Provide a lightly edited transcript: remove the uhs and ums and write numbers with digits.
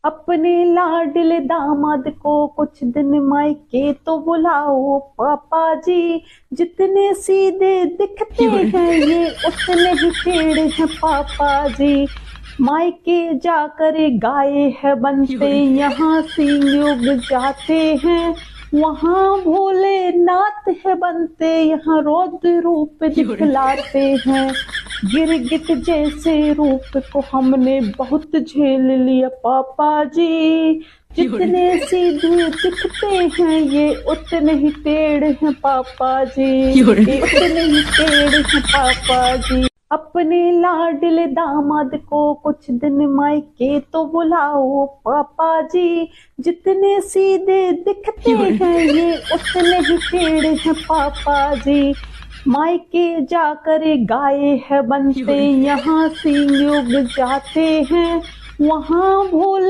अपने लाडले दामाद को कुछ दिन मायके तो बुलाओ पापा जी। जितने सीधे दिखते हैं ये उतने ही टेढ़े हैं पापा जी। मायके जाकर गाये है बनते, यहाँ सींग उग जाते हैं। वहाँ भोलेनाथ है बनते, यहाँ रौद्र रूप दिखलाते हैं। गिरगिट जैसे रूप को हमने बहुत झेल लिया पापा जी। जितने सीधे दिखते हैं ये उतने ही टेढ़े हैं पापा जी। ये उतने ही टेढ़े हैं पापा जी। अपने लाडले दामाद को कुछ दिन मायके तो बुलाओ पापा जी। जितने सीधे दिखते हैं ये उतने ही टेढ़े हैं पापा जी। मायके जाकर गाये है बनते, यहाँ सींग उग जाते हैं। वहाँ भोले